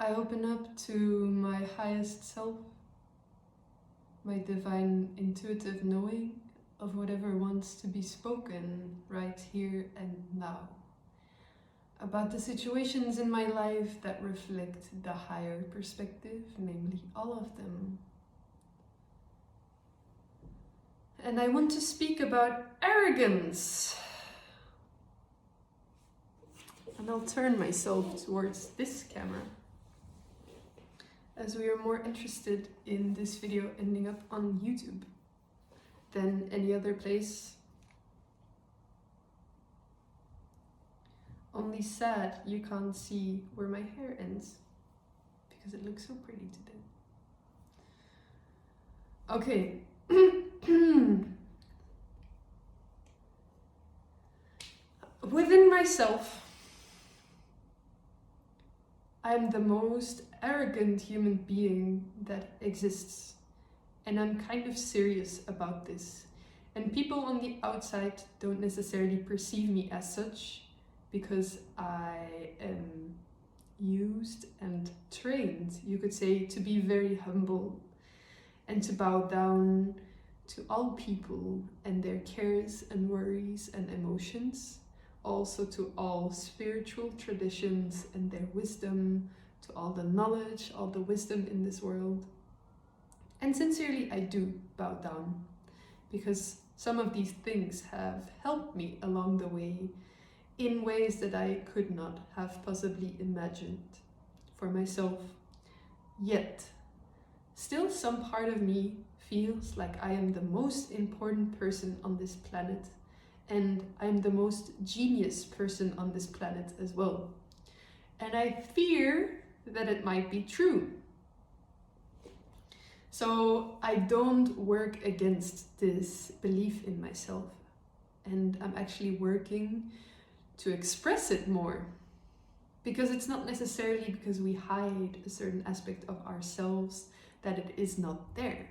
I open up to my highest self, my divine intuitive knowing of whatever wants to be spoken right here and now, about the situations in my life that reflect the higher perspective, namely all of them. And I want to speak about arrogance. And I'll turn myself towards this camera, as we are more interested in this video ending up on YouTube than any other place. Only sad you can't see where my hair ends, because it looks so pretty today. Okay. Within myself, I'm the most arrogant human being that exists. And I'm kind of serious about this. And people on the outside don't necessarily perceive me as such, because I am used and trained, you could say, to be very humble and to bow down to all people and their cares and worries and emotions, also to all spiritual traditions and their wisdom, to all the knowledge, all the wisdom in this world. And sincerely, I do bow down, because some of these things have helped me along the way in ways that I could not have possibly imagined for myself. Yet, still some part of me feels like I am the most important person on this planet, and I'm the most genius person on this planet as well. And I fear that it might be true. So I don't work against this belief in myself, and I'm actually working to express it more, because it's not necessarily because we hide a certain aspect of ourselves that it is not there.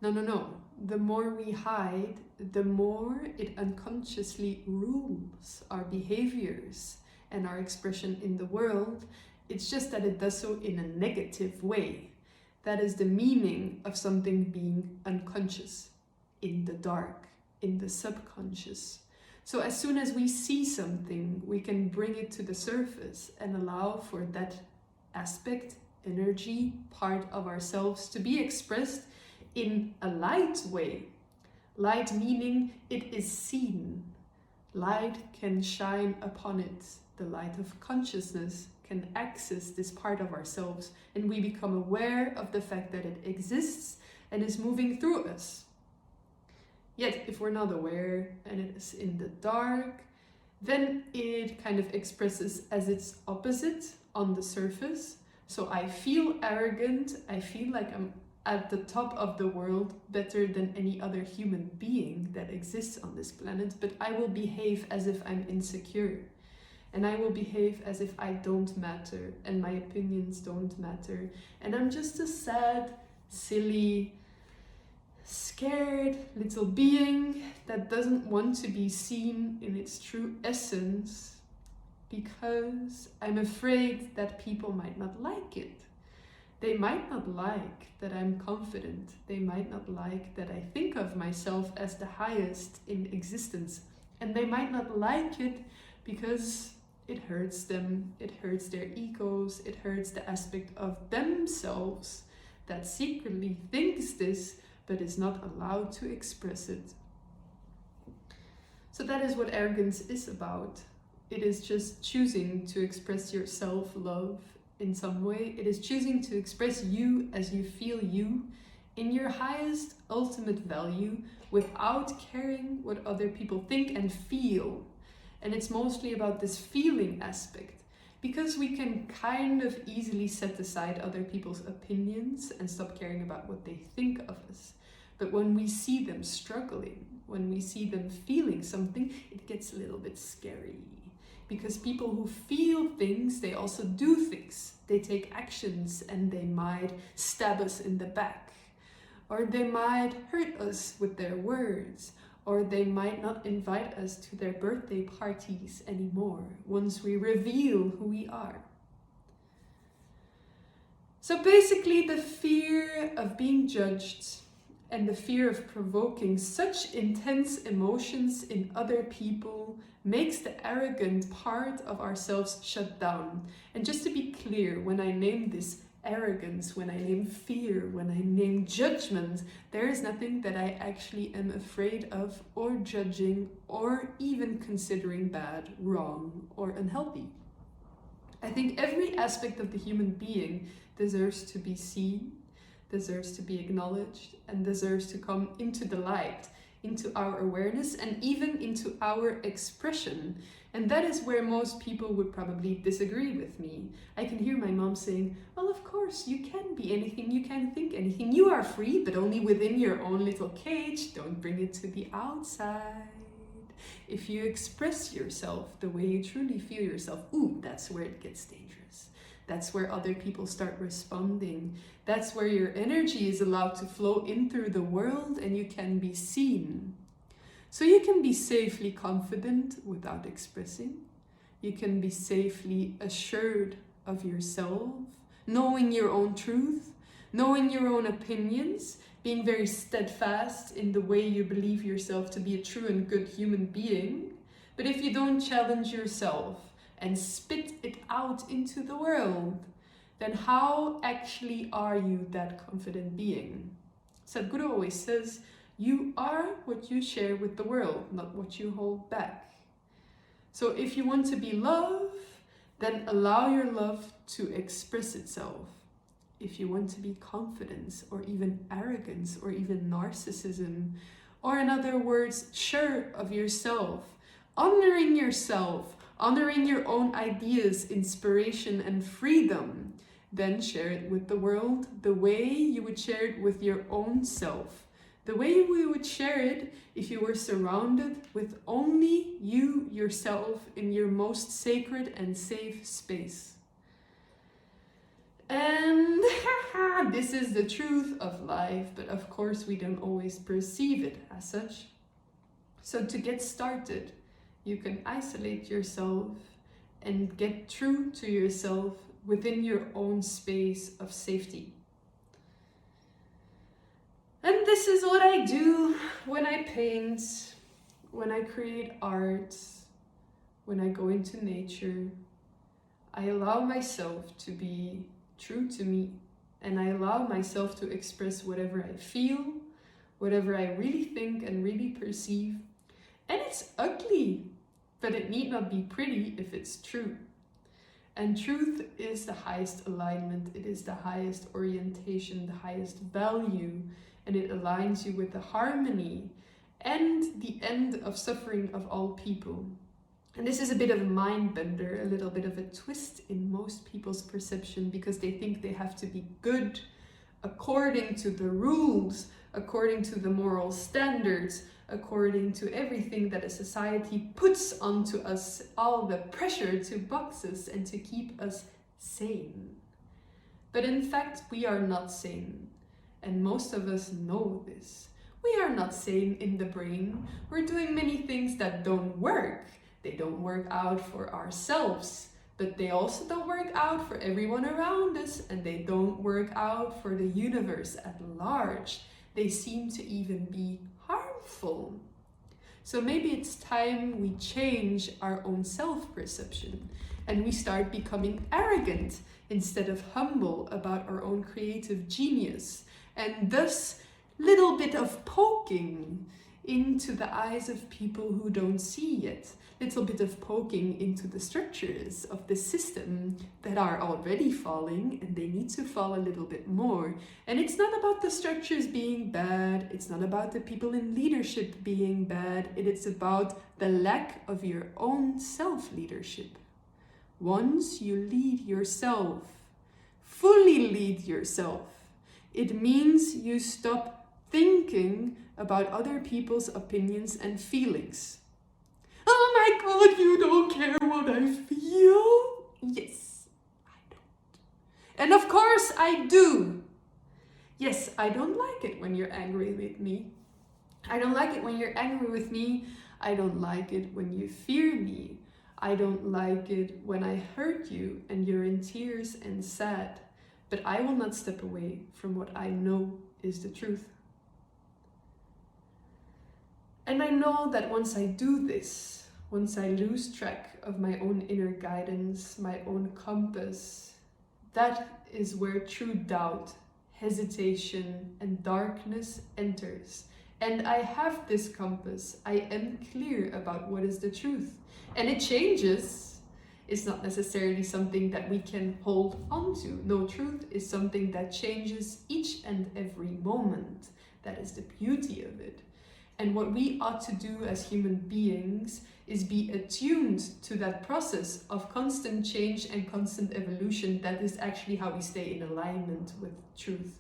No. The more we hide, the more it unconsciously rules our behaviors and our expression in the world. It's just that it does so in a negative way. That is the meaning of something being unconscious, in the dark, in the subconscious. So as soon as we see something, we can bring it to the surface and allow for that aspect, energy, part of ourselves to be expressed in a light way. Light meaning it is seen. Light can shine upon it. The light of consciousness can access this part of ourselves, and we become aware of the fact that it exists and is moving through us. Yet, if we're not aware and it is in the dark, then it kind of expresses as its opposite on the surface. So I feel arrogant, I feel like I'm at the top of the world, better than any other human being that exists on this planet, but I will behave as if I'm insecure. And I will behave as if I don't matter and my opinions don't matter. And I'm just a sad, silly, scared little being that doesn't want to be seen in its true essence, because I'm afraid that people might not like it. They might not like that I'm confident. They might not like that I think of myself as the highest in existence. And they might not like it because it hurts them, it hurts their egos, it hurts the aspect of themselves that secretly thinks this, but is not allowed to express it. So that is what arrogance is about. It is just choosing to express your self-love in some way. It is choosing to express you as you feel you, in your highest ultimate value, without caring what other people think and feel. And it's mostly about this feeling aspect, because we can kind of easily set aside other people's opinions and stop caring about what they think of us. But when we see them struggling, when we see them feeling something, it gets a little bit scary. Because people who feel things, they also do things. They take actions, and they might stab us in the back. Or they might hurt us with their words. Or they might not invite us to their birthday parties anymore once we reveal who we are. So basically, the fear of being judged and the fear of provoking such intense emotions in other people makes the arrogant part of ourselves shut down. And just to be clear, when I name this arrogance, when I name fear, when I name judgment, there is nothing that I actually am afraid of or judging or even considering bad, wrong, or unhealthy. I think every aspect of the human being deserves to be seen, deserves to be acknowledged, and deserves to come into the light, into our awareness, and even into our expression. And that is where most people would probably disagree with me. I can hear my mom saying, well, of course, you can be anything, you can think anything. You are free, but only within your own little cage. Don't bring it to the outside. If you express yourself the way you truly feel yourself, ooh, that's where it gets dangerous. That's where other people start responding. That's where your energy is allowed to flow in through the world and you can be seen. So you can be safely confident without expressing. You can be safely assured of yourself, knowing your own truth, knowing your own opinions, being very steadfast in the way you believe yourself to be a true and good human being. But if you don't challenge yourself and spit it out into the world, then how actually are you that confident being? Sadhguru always says, you are what you share with the world, not what you hold back. So if you want to be love, then allow your love to express itself. If you want to be confidence or even arrogance or even narcissism, or in other words, sure of yourself, honoring your own ideas, inspiration and freedom, then share it with the world the way you would share it with your own self. The way you would share it if you were surrounded with only you yourself in your most sacred and safe space. And this is the truth of life, but of course we don't always perceive it as such. So to get started, you can isolate yourself and get true to yourself within your own space of safety. And this is what I do when I paint, when I create art, when I go into nature. I allow myself to be true to me, and I allow myself to express whatever I feel, whatever I really think and really perceive. And it's ugly, but it need not be pretty if it's true. And truth is the highest alignment, it is the highest orientation, the highest value, and it aligns you with the harmony and the end of suffering of all people. And this is a bit of a mind bender, a little bit of a twist in most people's perception, because they think they have to be good according to the rules, according to the moral standards, according to everything that a society puts onto us, all the pressure to box us and to keep us sane. But in fact, we are not sane. And most of us know this. We are not sane in the brain. We're doing many things that don't work. They don't work out for ourselves, but they also don't work out for everyone around us, and they don't work out for the universe at large. They seem to even be harmful. So maybe it's time we change our own self-perception and we start becoming arrogant instead of humble about our own creative genius, and thus little bit of poking into the eyes of people who don't see yet, little bit of poking into the structures of the system that are already falling, and they need to fall a little bit more. And it's not about the structures being bad, it's not about the people in leadership being bad, it is about the lack of your own self-leadership. Once you lead yourself, fully lead yourself, it means you stop thinking about other people's opinions and feelings. Oh my God, you don't care what I feel? Yes, I don't. And of course I do. Yes, I don't like it when you're angry with me. I don't like it when you're angry with me. I don't like it when you fear me. I don't like it when I hurt you and you're in tears and sad. but I will not step away from what I know is the truth. And I know that once I do this, once I lose track of my own inner guidance, my own compass, that is where true doubt, hesitation, and darkness enters. And I have this compass. I am clear about what is the truth. And it changes. It's not necessarily something that we can hold on to. No, truth is something that changes each and every moment. That is the beauty of it. And what we ought to do as human beings is be attuned to that process of constant change and constant evolution. That is actually how we stay in alignment with truth.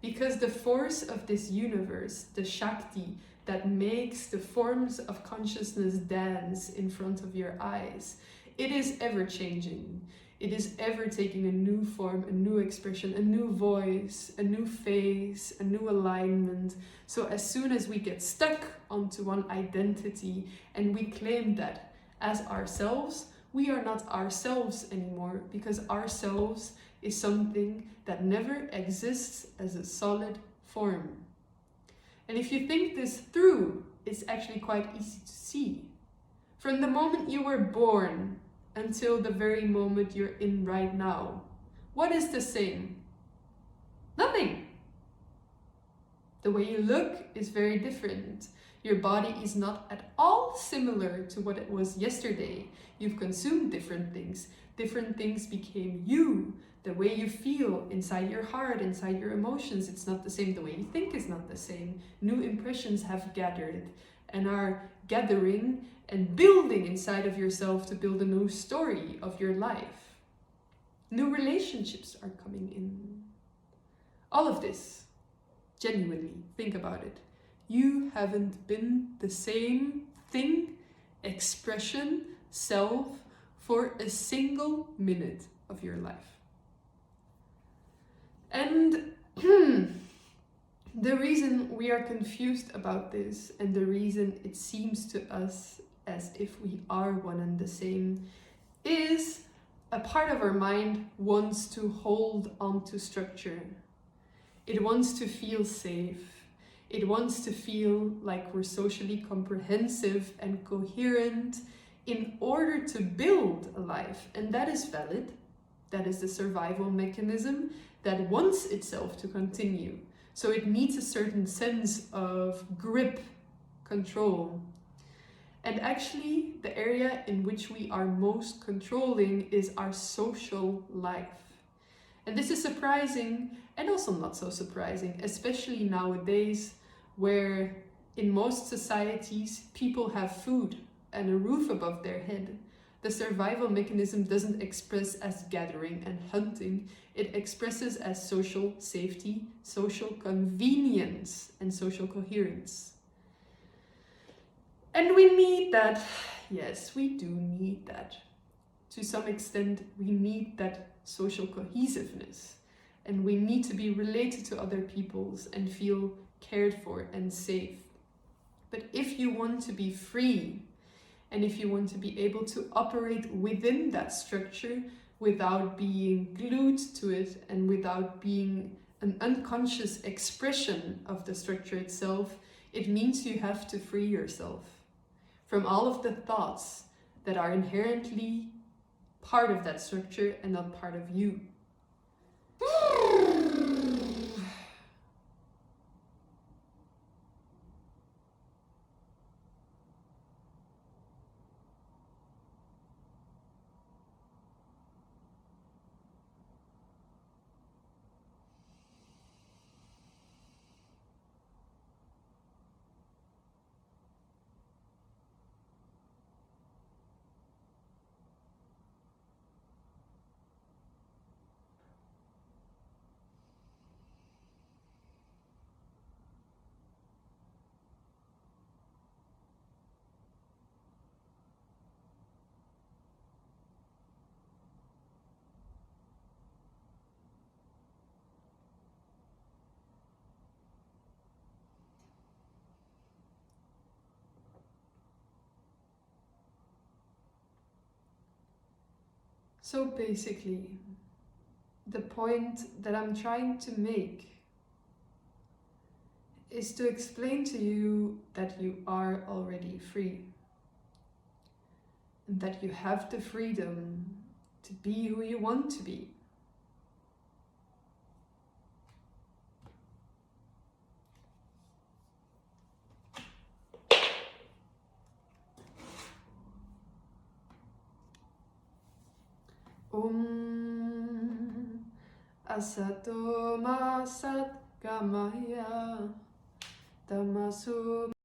Because the force of this universe, the Shakti, that makes the forms of consciousness dance in front of your eyes, it is ever changing. It is ever taking a new form, a new expression, a new voice, a new face, a new alignment. So as soon as we get stuck onto one identity and we claim that as ourselves, we are not ourselves anymore, because ourselves is something that never exists as a solid form. And if you think this through, it's actually quite easy to see. From the moment you were born until the very moment you're in right now, what is the same? Nothing. The way you look is very different. Your body is not at all similar to what it was yesterday. You've consumed different things. Different things became you. The way you feel inside your heart, inside your emotions, it's not the same. The way you think is not the same. New impressions have gathered and are gathering and building inside of yourself to build a new story of your life. New relationships are coming in. All of this, genuinely, think about it. You haven't been the same thing, expression, self for a single minute of your life. And the reason we are confused about this, and the reason it seems to us as if we are one and the same, is a part of our mind wants to hold on to structure. It wants to feel safe. It wants to feel like we're socially comprehensive and coherent in order to build a life. And that is valid. That is the survival mechanism that wants itself to continue. So it needs a certain sense of grip, control. And actually, the area in which we are most controlling is our social life. And this is surprising and also not so surprising, especially nowadays, where in most societies people have food and a roof above their head. The survival mechanism doesn't express as gathering and hunting, it expresses as social safety, social convenience, and social coherence. And we need that. Yes, we do need that. To some extent, we need that social cohesiveness. And we need to be related to other peoples and feel cared for and safe. But if you want to be free, and if you want to be able to operate within that structure without being glued to it and without being an unconscious expression of the structure itself, it means you have to free yourself from all of the thoughts that are inherently part of that structure and not part of you. So basically, the point that I'm trying to make is to explain to you that you are already free. And that you have the freedom to be who you want to be. Om Asato Ma Sat Gamaya Tamaso